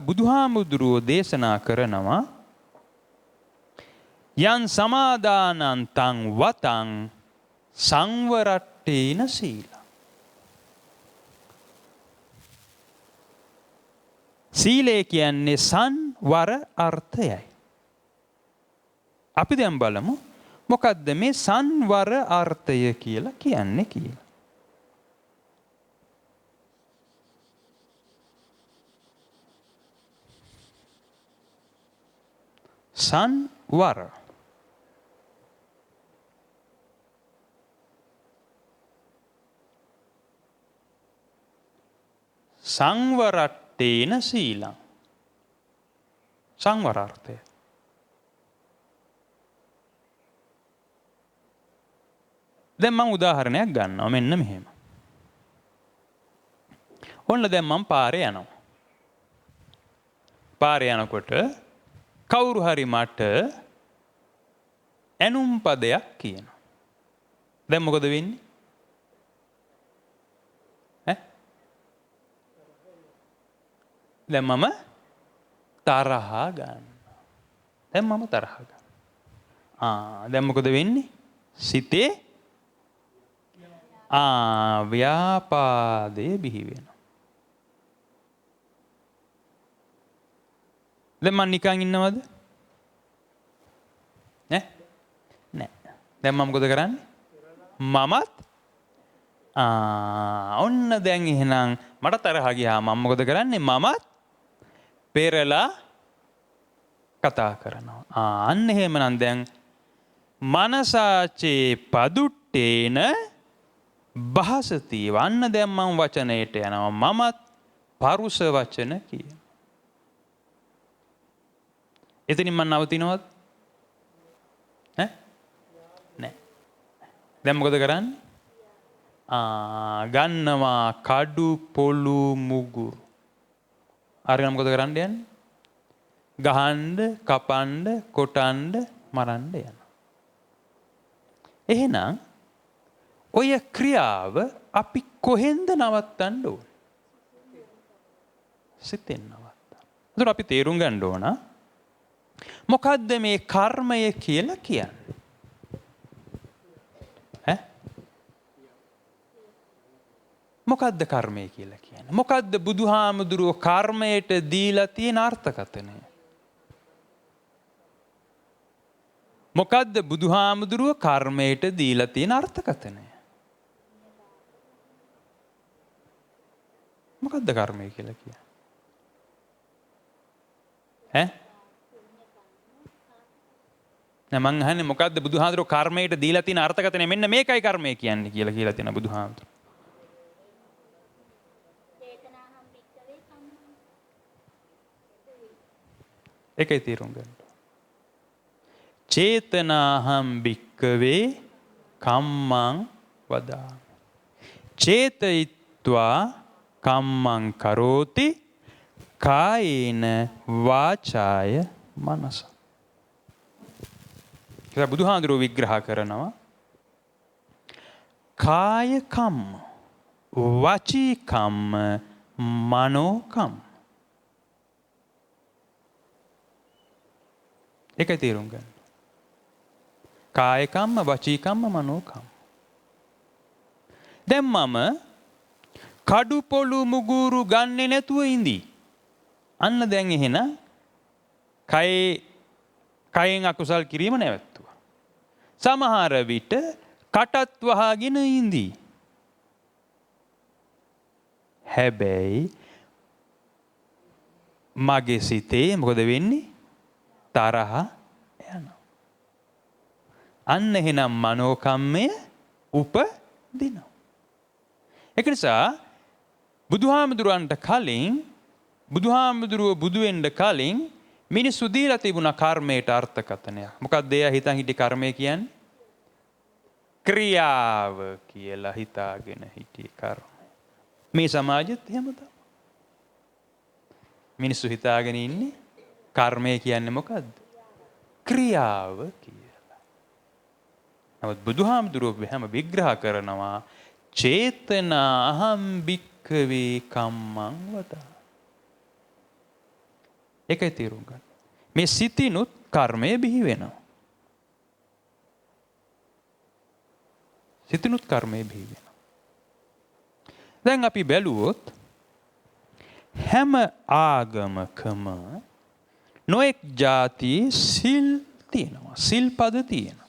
බුදුහාමුදුරුවෝ දේශනා කරනවා යන් සමාදානං තං වතං සංවරට්ඨේන සීලං. සීලය කියන්නේ සංවර අර්ථයයි. අපි දැන් බලමු මොකද්ද මේ සංවර අර්ථය කියලා කියන්නේ කියලා. සංවර සංවරට්ඨේන සීලං. සංවරාර්ථය. දැන් මම උදාහරණයක් ගන්නවා මෙන්න මෙහෙම. ඔන්න දැන් මම පාරේ යනවා. පාරේ යනකොට කවුරු හරි මට ඇනුම් පදයක් කියනවා. දැන් මොකද වෙන්නේ? දැන් මම තරහා ගන්නවා. දැන් මම තරහා ගන්නවා. දැන් මොකද වෙන්නේ? සිතේ ව්‍යාපාදයේ බිහි වෙනවා. දැන් මම නිකන් ඉන්නවද? නෑ. දැන් මම මොකද කරන්නේ? මමත් ඔන්න දැන් එහෙනම් මට තරහා ගියා මම මොකද කරන්නේ? මමත් පෙරලා කතා කරනවා. අන්න එහෙමනම් දැන් මනසාචේ පදුට්ටේන භාසති. වන්න දැන් මම වචනයට යනවා. මමත් පරුස වචන කියන. එතනින් මම නවතිනවද? නෑ. දැන් මොකද කරන්නේ? ගන්නවා කඩු පොළු මුගුරු. අරගෙන මොකද කරන්න යන්නේ? ගහන්න, කපන්න, කොටන්න, මරන්න යනවා. එහෙනම් ඔය ක්‍රියාව අපි කොහෙන්ද නවත්තන්න ඕන? සිතෙන් නවත්තන්න. ඒතර අපි තේරුම් ගන්න ඕන මොකද්ද මේ කර්මය කියලා කියන්නේ? මොකද්ද කර්මය කියලා කියන්නේ? මොකද්ද බුදුහාමුදුරුවෝ කර්මයට දීලා තියෙන අර්ථකථනය? මොකද්ද බුදුහාමුදුරුවෝ කර්මයට දීලා තියෙන අර්ථකථනය? මොකද්ද කර්මය කියලා කියන්නේ? මං අහන්නේ මොකද්ද බුදුහාමුදුරුවෝ කර්මයට දීලා තියෙන අර්ථකථනය? මෙන්න මේකයි කර්මය කියන්නේ කියලා තියෙන බුදුහාමුදුරුවෝ. ඒකයි තේරුම් ගන්න. චේතනාහම් භික්කවේ කම්මං වදාමි. චේතයිත්වා කම්මං කරෝති කායේන වාචාය මනස. කියලා බුදුහාඳුරෝ විග්‍රහ කරනවා. කාය කම්ම, වචී කම්ම, මනෝ කම්ම. ඒකයි තේරුම් ගන්න. කාය කම්ම, වචී කම්ම, මනෝ කම්ම. දැන් මම කඩු පොළු මුගුරු ගන්නෙ නැතුව ඉඳී. අන්න දැන් එහෙනම් කයෙන් අකුසල් කිරීම නැවැත්තුවා. සමහර විට කටත් වහගෙන ඉඳී. හැබැයි මගේ සිතේ මොකද වෙන්නේ? තරහ යනවා. අන්න එහෙනම් මනෝකම්මය උපදිනවා. ඒක නිසා බුදුහාමුදුරන්ට කලින් බුදුහාමුදුරුව බුදු වෙන්න කලින් මිනිස්සු දීලා තිබුණා කර්මයට අර්ථකථනයක්. මොකක්ද එයා හිතන් හිටි කර්මය කියන්නේ? ක්‍රියාව කියලා හිතාගෙන හිටියේ කර්මය. මේ සමාජෙත් එහෙම තමයි. මිනිස්සු හිතාගෙන ඉන්නේ කර්මය කියන්නේ මොකද්ද? ක්‍රියාව කියලා. නමුත් බුදුහාමුදුරුවෝ හැම විග්‍රහ කරනවා චේතනා අහම් භික්ඛවේ කම්මං වදාමි. ඒකයි තේරුම් ගන්න. මේ සිතිනුත් කර්මය බිහි වෙනවා. සිතිනුත් කර්මය බිහි වෙනවා. දැන් අපි බැලුවොත් හැම ආගමකම නොඑක් ජාතියේ සිල් තියෙනවා. සිල්පද තියෙනවා.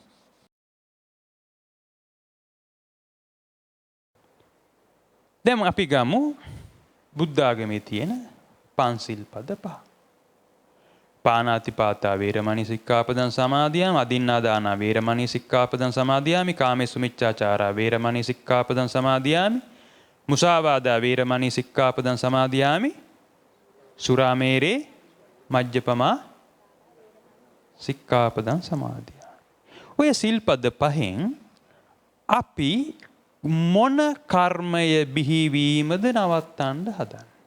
දැන් අපි ගමු බුද්ධ ආගමේ තියෙන පන්සිල් පද පහ. පාණාතිපාතා වේරමණී සික්ඛාපදං සමාදියාමි, අදින්නා දාන වේරමණී සික්ඛාපදං සමාදියාමි, කාමේසු මිච්ඡාචාරා වේරමණී සික්ඛාපදං සමාදියාමි, මුසාවාදා වේරමණී සික්ඛාපදං සමාදියාමි, සුරාමේරේ මජ්ජපමා සික්ඛාපදං සමාදියාමි. ඔය සිල්පද පහෙන් අපි මොන කර්මය බිහිවීමද නවත්තන්න හදන්නේ?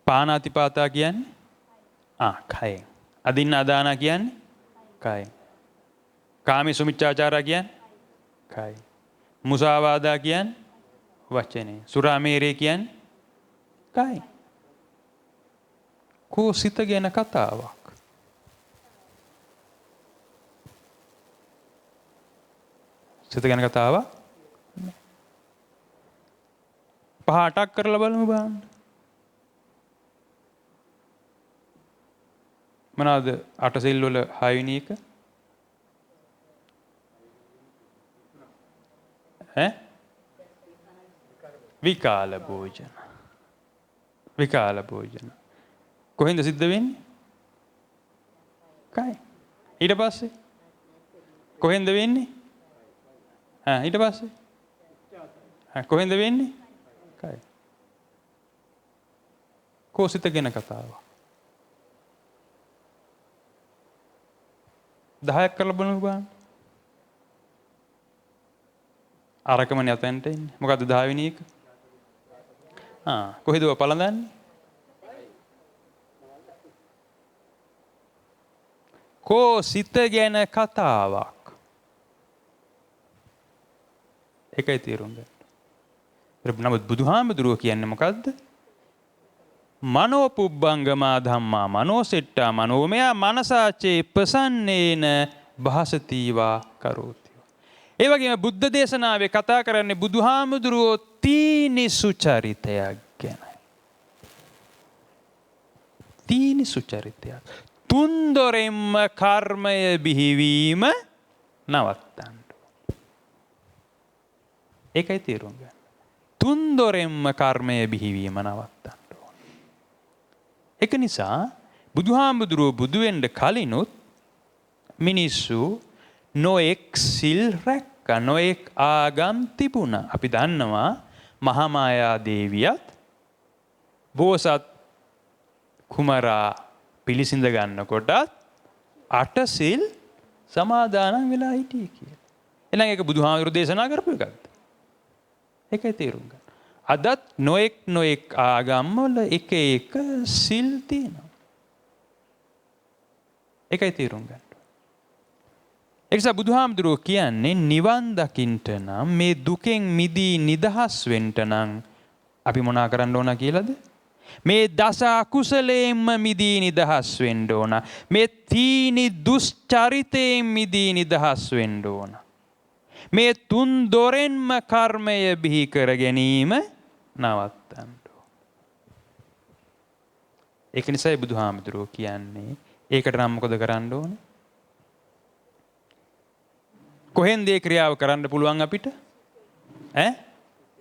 පාණාතිපාතා කියන්නේ කයෙන්. අදින්නා දාන කියන්නේ කයෙන්. කාමේසු මිච්ඡාචාරා කියන්නේ කයෙන්. මුසාවාදා කියන්නේ වචනේ. සුරාමේරේ කියන්නේ කයෙන්. කෝ සිත ගැන කතාවක්. සිත ගැන කතාවක් පහ අටක් කරලා බලමු බලන්න. මොනවාද අටසිල් වල හයවෙනි එක? විකාල භෝජන. විකාල භෝජන. කොහෙන්ද සිද්ධ වෙන්නේ? කයි. ඊට පස්සේ කොහෙන්ද වෙන්නේ? ඊට පස්සේ කොහෙන්ද වෙන්නේ? කයි. කෝසිත ගැන කතාව. 10ක් කරලා බලමු බලන්න. අරකමනේ අතෙන්ට එන්නේ. මොකද්ද 10 වෙනි එක? කොහෙද පළඳන්නේ? කෝ සිත ගැන කතාවක්. ඒකයි තේරුම් ගන්න. නමුත් බුදුහාමුදුරුවෝ කියන්නේ මොකද්ද? මනෝ පුබ්බංගමා ධම්මා මනෝසෙට්ටා මනෝමයා මනසාචේ ප්‍රසන්නේන භාසතිවා කරෝති. ඒ වගේම බුද්ධ දේශනාවේ කතා කරන්නේ බුදුහාමුදුරුවෝ තීනි සුචරිතයක් ගැන. තීනි සුචරිතයක්. තුන්දොරෙන්ම කර්මය බිහිවීම නවත්තන්න. ඒකයි තේරුම් ගන්න. තුන්දොරෙන්ම කර්මය බිහිවීම නවත්තන්න. එක නිසා බුදුහාමුදුරුවෝ බුදු වෙන්න කලිනුත් මිනිස්සු නොඑක් සිල් රැක්කා. නොඑක් ආගම් තිබුණා. අපි දන්නවා මහාමායා දේවියත් බෝසත් කුමරා පිළිසිඳ ගන්නකොටත් අටසිල් සමාදානම් වෙලා හිටියේ කියලා. එහෙනම් ඒක බුදුහාමුදුරුවෝ දේශනා කරපු එකක්ද? ඒකයි තේරුම් ගන්න. අදත් නොඑක් ආගම්වල එක එක සිල් තියෙනවා. ඒකයි තේරුම් ගන්න. ඒ නිසා බුදුහාමුදුරුවෝ කියන්නේ නිවන් දකින්න නම් මේ දුකෙන් මිදී නිදහස් වෙන්න නම් අපි මොනා කරන්න ඕන කියලාද? මේ දස අකුසලයෙන්ම මිදී නිදහස් වෙන්න ඕන. මේ තීනි දුෂ්චරිතයෙන් මිදී නිදහස් වෙන්න ඕන. මේ තුන් දොරෙන්ම කර්මය බිහි කර ගැනීම නවත්තන්න ඕන. ඒක නිසායි බුදුහාමුදුරුවෝ කියන්නේ ඒකට නම් මොකද කරන්න ඕන? කොහෙන්ද ඒ ක්‍රියාව කරන්න පුළුවන් අපිට?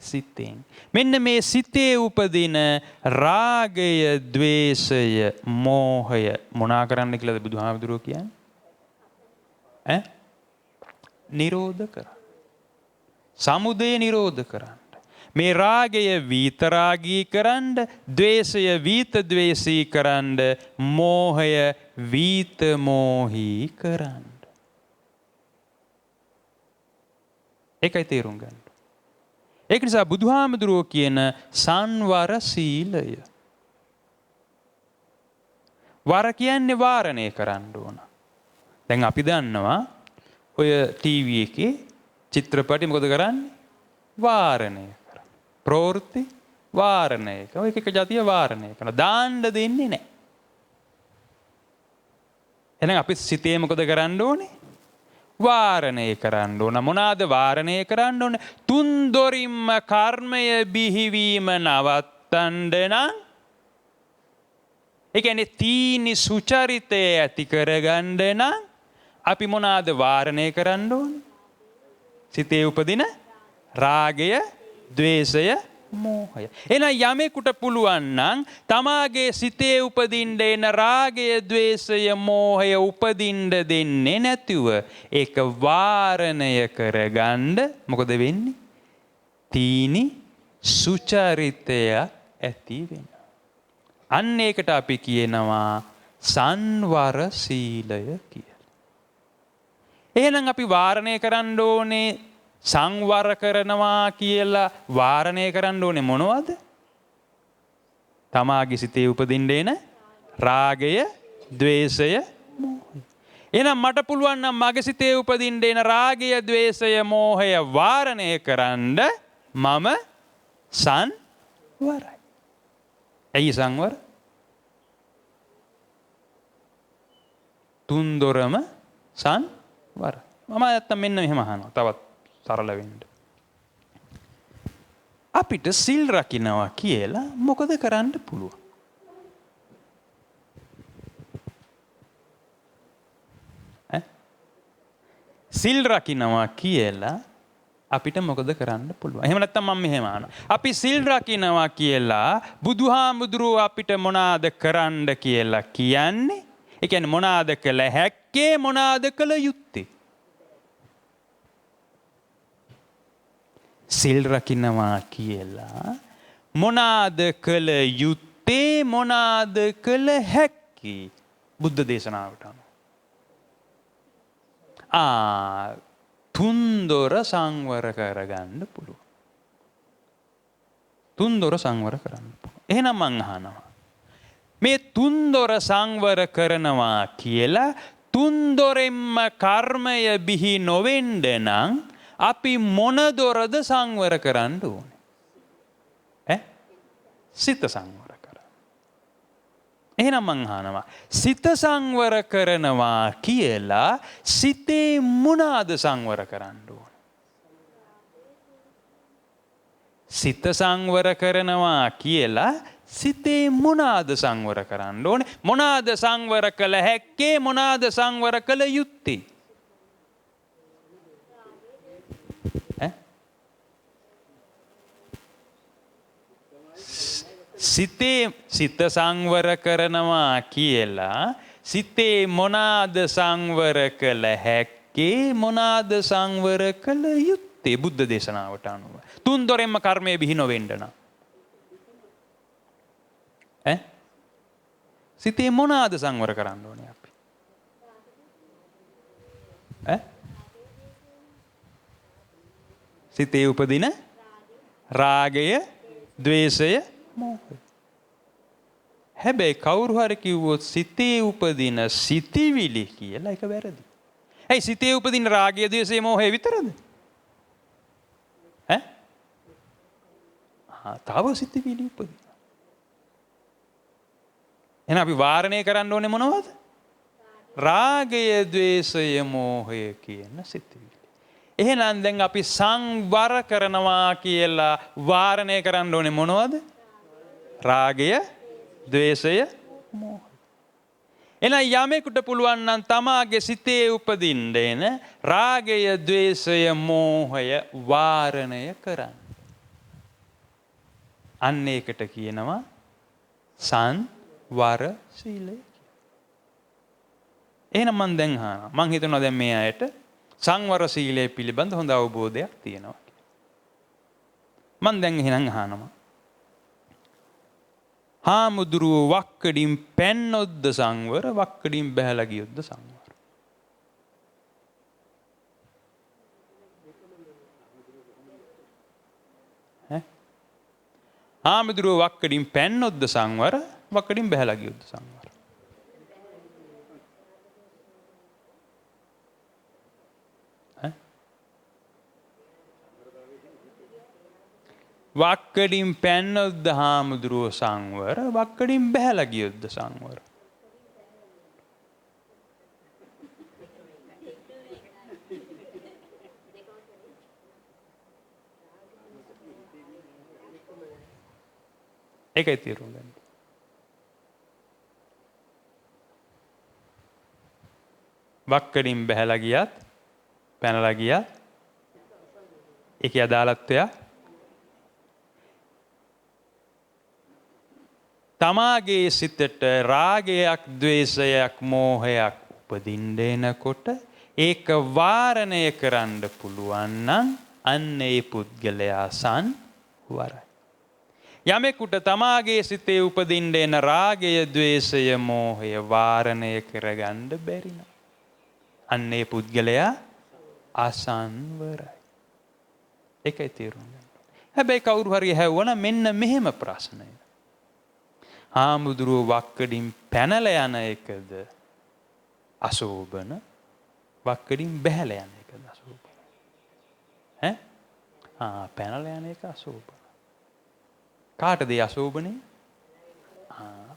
සිතෙන්. මෙන්න මේ සිතේ උපදින රාගය, ద్వේෂය, මෝහය මොනා කරන්න කියලාද බුදුහාමුදුරුවෝ කියන්නේ? නිරෝධ කරන්න. සමුදය නිරෝධ කරන්න. මේ රාගය විතරාගී කරන්න, ద్వේෂය විත ద్వේෂී කරන්න, මෝහය විත මෝහී කරන්න. ඒකයි තේරුම් ගන්න. ඒක නිසා බුදුහාමුදුරුවෝ කියන සංවර සීලය. වර කියන්නේ වාරණය කරන්න ඕන. දැන් අපි දන්නවා ඔය ටීවී එකේ චිත්‍රපටි මොකද කරන්නේ? වාරණය කරනවා. ප්‍රවෘත්ති වාරණය කරනවා. එක ජාතිය වාරණය කරනවා. දාන්න දෙන්නේ නැහැ. එහෙනම් අපි සිතේ මොකද කරන්න ඕනේ? වාරණය කරන්න ඕන. මොනවාද වාරණය කරන්න ඕනේ? තුන් දොරින්ම කර්මය බිහිවීම නවත්තන්න නම්, ඒ කියන්නේ තීනි සුචරිතය ඇති කරගන්න නම් අපි මොනවාද වාරණය කරන්න ඕනේ? සිතේ උපදින රාගය, ද්වේෂය, මෝහය. එහෙනම් යමෙකුට පුළුවන් නම් තමාගේ සිතේ උපදින්න එන රාගය, ද්වේෂය, මෝහය උපදින්න දෙන්නේ නැතුව ඒක වාරණය කරගන්න මොකද වෙන්නේ? තීනි සුචරිතයක් ඇති වෙනවා. අන්න ඒකට අපි කියනවා සංවර සීලය කියලා. එහෙනම් අපි වාරණය කරන්න ඕනේ, සංවර කරනවා කියලා වාරණය කරන්න ඕනේ මොනවද? තමාගේ සිතේ උපදින්න එන රාගය, ද්වේෂය, මෝහය. එහෙනම් මට පුළුවන් නම් මගේ සිතේ උපදින්න එන රාගය, ද්වේෂය, මෝහය වාරණය කරන්න මම සංවරයි. ඇයි සංවර? තුන්දොරම සංවර. මම නැත්තම් මෙන්න මෙහෙම අහනවා. තවත් සරල වෙන්න. අපිට සිල් රකින්නවා කියලා මොකද කරන්න පුළුවන්? සිල් රකින්නවා කියලා අපිට මොකද කරන්න පුළුවන්? එහෙම නැත්තම් මම මෙහෙම අහනවා. අපි සිල් රකින්නවා කියලා බුදුහාමුදුරුවෝ අපිට මොනවාද කරන්න කියලා කියන්නේ? ඒ කියන්නේ මොනවාද කළ හැක්කේ, මොනවාද කළ යුත්තේ? සිල් රකින්නවා කියලා මොනවාද කළ යුත්තේ, මොනවාද කළ හැක්කේ? බුද්ධ දේශනාවට අනුව. තුන්දොර සංවර කරගන්න පුළුවන්. තුන්දොර සංවර කරන්න පුළුවන්. එහෙනම් මං අහනවා, මේ තුන්දොර සංවර කරනවා කියලා තුන්දොරෙන්ම කර්මය බිහි නොවෙන්න නම් අපි මොන දොරද සංවර කරන්න ඕනේ? සිත සංවර කරන්න. එහෙනම් මං අහනවා, සිත සංවර කරනවා කියලා සිතේ මොනවාද සංවර කරන්න ඕනේ? සිත සංවර කරනවා කියලා සිතේ මොනවාද සංවර කරන්න ඕනේ? මොනවාද සංවර කළ හැක්කේ, මොනවාද සංවර කළ යුත්තේ? සිත සංවර කරනවා කියලා සිතේ මොනවාද සංවර කළ හැක්කේ, මොනවාද සංවර කළ යුත්තේ? බුද්ධ දේශනාවට අනුව තුන්දොරෙන්ම කර්මය බිහි නොවෙන්න නම් සිතේ මොනවාද සංවර කරන්න ඕනේ අපි? සිතේ උපදින රාගය, ද්වේෂය, මෝහය. හැබැයි කවුරු හරි කිව්වොත් සිතේ උපදින සිතිවිලි කියලා, ඒක වැරදි. ඇයි සිතේ උපදින රාගය, ද්වේෂය, මෝහය විතරද? තව සිතිවිලි උපදින. එහෙනම් අපි වාරණය කරන්න ඕනේ මොනවද? රාගය, ද්වේෂය, මෝහය කියන සිතිවිලි. එහෙනම් දැන් අපි සංවර කරනවා කියලා වාරණය කරන්න ඕනේ මොනවද? රාගය, ද්වේෂය, මෝහය. එහෙනම් යමෙකුට පුළුවන් නම් තමාගේ සිතේ උපදින්න එන රාගය, ද්වේෂය, මෝහය වාරණය කරන්න. අන්න ඒකට කියනවා සංවර සීලය කියලා. එහෙනම් මම දැන් අහනවා, මම හිතනවා දැන් මේ අයට සංවර සීලය පිළිබඳ හොඳ අවබෝධයක් තියෙනවා. මම දැන් එහෙනම් අහනවා, හාමුදුරුවෝ වක්කඩින් පැන්නොත්ද සංවර, වක්කඩින් බැහැලා ගියොත්ද සංවර? හාමුදුරුවෝ වක්කඩින් පැන්නොත්ද සංවර, වක්කඩින් බැහැලා ගියොත්ද සංවර? වක්කඩින් පැන්නොත්ද හාමුදුරුවෝ සංවර, වක්කඩින් බැහැලා ගියොත්ද සංවර? ඒකයි තේරුම් ගන්න. වක්කඩින් බැහැලා ගියත් පැනලා ගියත් ඒකේ අදාළත්වය තමාගේ සිතට රාගයක්, ද්වේෂයක්, මෝහයක් උපදින්න එනකොට ඒක වාරණය කරන්න පුළුවන් නම් අන්න ඒ පුද්ගලයා සංවරයි. යමෙකුට තමාගේ සිතේ උපදින්න එන රාගය, ද්වේෂය, මෝහය වාරණය කරගන්න බැරි නම් අන්න ඒ පුද්ගලයා අසංවරයි. ඒකයි තේරුම් ගන්න. හැබැයි කවුරු හරි ඇහුවනම් මෙන්න මෙහෙම ප්‍රශ්නය. හාමුදුරුවෝ වක්කඩින් පැනලා යන එකද අශෝභන? වක්කඩින් බැහැලා යන එකද අශෝභන? පැනලා යන එක අශෝභන. කාටද ඒ අශෝභනේ?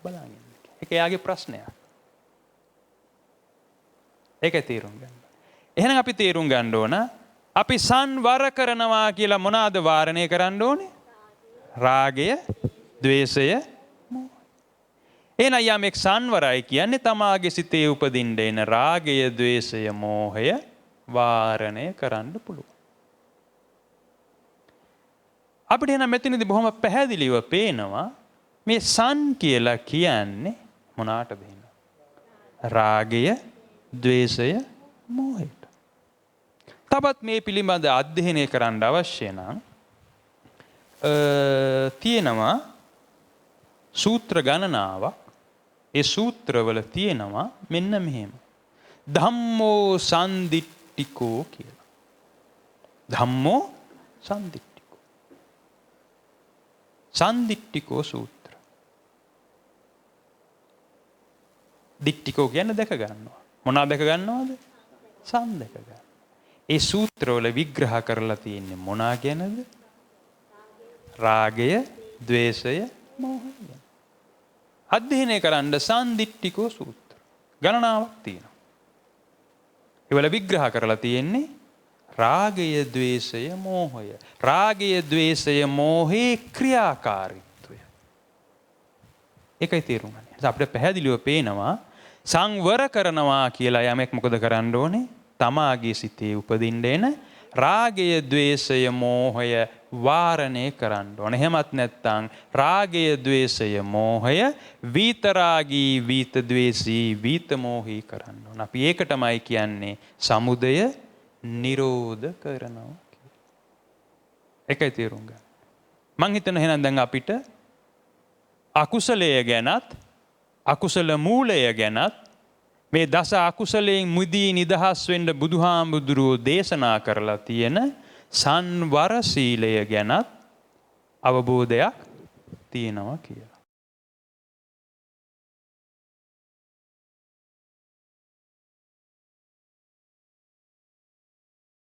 බලන්න. ඒක එයාගේ ප්‍රශ්නයක්. ඒකයි තේරුම් ගන්න. එහෙනම් අපි තේරුම් ගන්න ඕන අපි සංවර කරනවා කියලා මොනවාද වාරණය කරන්න ඕනේ? රාගය, ද්වේෂය, මෝහය. එහෙනම් යමෙක් සංවරයි කියන්නේ තමාගේ සිතේ උපදින්න එන රාගය, ද්වේෂය, මෝහය වාරණය කරන්න පුළුවන්. අපිට එහෙනම් මෙතනදී බොහොම පැහැදිලිව පේනවා මේ සන් කියලා කියන්නේ මොනකටද? රාගය, ද්වේෂය, මෝහයට. තවත් මේ පිළිබඳ අධ්‍යයනය කරන්න අවශ්‍ය නම් තියෙනවා සූත්‍ර ගණනාවක්. ඒ සූත්‍රවල තියෙනවා මෙන්න මෙහෙම. ධම්මෝ සන්දිට්ඨිකෝ කියලා. ධම්මෝ සන්දිට්ඨිකෝ. සන්දිට්ඨිකෝ සූත්‍ර. දිට්ඨිකෝ කියන්නේ දැක ගන්නවා. මොනවා දැක ගන්නවද? සම් දැක ගන්න. ඒ සූත්‍රවල විග්‍රහ කරලා තියෙන්නේ මොනවා ගැනද? රාගය, ද්වේෂය, මෝහය. අධ්‍යයනය කරන්න සන්දිට්ඨිකෝ සූත්‍ර ගණනාවක් තියෙනවා. ඒවල විග්‍රහ කරලා තියෙන්නේ රාගය, ද්වේෂය, මෝහය. රාගය, ද්වේෂය, මෝහේ ක්‍රියාකාරීත්වය. ඒකයි තේරුම් ගන්න. අපිට පැහැදිලිව පේනවා සංවර කරනවා කියලා යමෙක් මොකද කරන්න ඕනේ? තමාගේ සිතේ උපදින්න එන රාගය, ද්වේෂය, මෝහය වාරණය කරන්න ඕනේ. එහෙමත් නැත්නම් රාගය, ද්වේෂය, මෝහය විතරාගී, විත ද්වේෂී, විත මෝහී කරන්න ඕනේ. අපි ඒක තමයි කියන්නේ සමුදය නිරෝධ කරනවා කියලා. ඒකයි තේරුම් ගන්න. මං හිතන එහෙනම් දැන් අපිට අකුසලය ගැනත් අකුසල මූලය ගැනත් මේ දස අකුසලයෙන් මුදී නිදහස් වෙන්න බුදුහාමුදුරුවෝ දේශනා කරලා තියෙන සංවර සීලය ගැනත් අවබෝධයක් තියෙනවා කියලා.